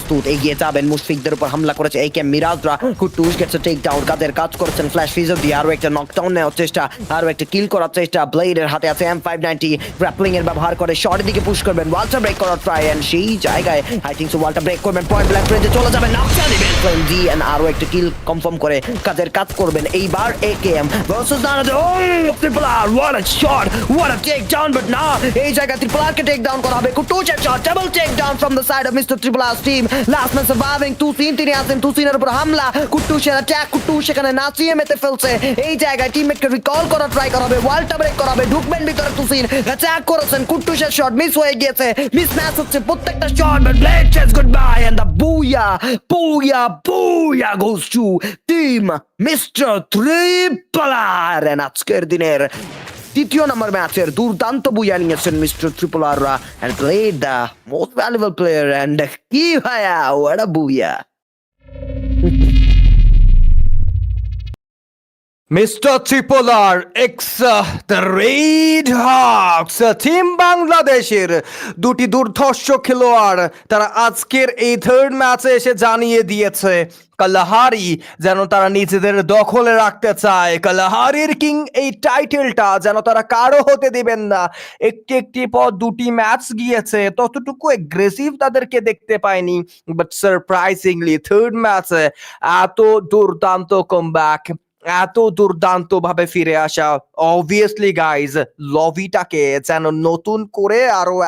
প্রস্তুত, এগিয়ে যাবেন, মুশফিকদের উপর হামলা করেছে এই কেম মিরাজরা। কুট্টুস গেছে টেক ডাউন, কাদের কাজ করেছেন ফ্ল্যাশ ফিজার দিয়ে, আরো একটা নকডাউন নেওয়ার চেষ্টা, আরো একটা কিল করার চেষ্টা। ব্লেডের হাতে আছে M590, গ্রাপলিং এর ব্যবহার করে শর্টের দিকে পুশ করবেন, ওয়ালটা ব্রেক করার ট্রাই, এন্ড সেই জায়গায় আই থিংক সো ওয়ালটা ব্রেক করবেন, পয়েন্ট ব্ল্যাঙ্ক রেঞ্জে চলে যাবেন, নকটা দিবেন ফ্লেমজি, এন্ড আরো একটা কিল কনফার্ম করে কাদের কাজ করবেন এইবার AKM ভার্সেস নানাদে। ও triple R, what a shot, what a take down, but না, এই জায়গায় ট্রিপল আর কে টেক ডাউন করা হবে। কুটুসের shot, double take down from the side of mister triple R team. Last man surviving, তুসিন তিনি আছেন, তুসিনের উপর হামলা, কুটুসের অ্যাটাক, কুটুস সেখানে নাচিয়ে মেতে ফেলছে। এই জায়গায় টিমমেটকে রিকল করা ট্রাই করা হবে, ওয়ালটা ব্রেক করা হবে, ঢুকবেন ভিতরে তুসিন, অ্যাটাক করেছেন, কুটুসের শট মিস হয়ে গিয়েছে, মিস ম্যাচ হচ্ছে প্রত্যেকটা shot, but blade says goodbye, and the booyah goes to team mister triple R. And আজকের দিনের তৃতীয় নম্বর ম্যাচের দুর্দান্ত বুয়া নিয়েছেন mister triple R, and played the most valuable player, and কি ভাইয়া, ওয়াট আ বুয়া। Mr. Tripolar X the Red Hawks team বাংলাদেশের দুটি দুর্ধর্ষ খেলোয়াড় তারা আজকের এই থার্ড ম্যাচে এসে জানিয়ে দিয়েছে কালাহারি যেন তারা নিজেদের দখলে রাখতে চায়। কালাহারির কিং এই টাইটেলটা যেন তারা কারো হতে দিবেন না। একটি একটি পর দুটি ম্যাচ গিয়েছে, ততটুকু এগ্রেসিভ তাদেরকে দেখতে পাইনি, বাট সারপ্রাইজিংলি থার্ড ম্যাচে এত দুর্দান্ত কামব্যাক, এত দুর্দান্ত ভাবে ফিরে আসা, অবভিয়াসলি গাইজ লবিটাকে যেন নতুন করে আরো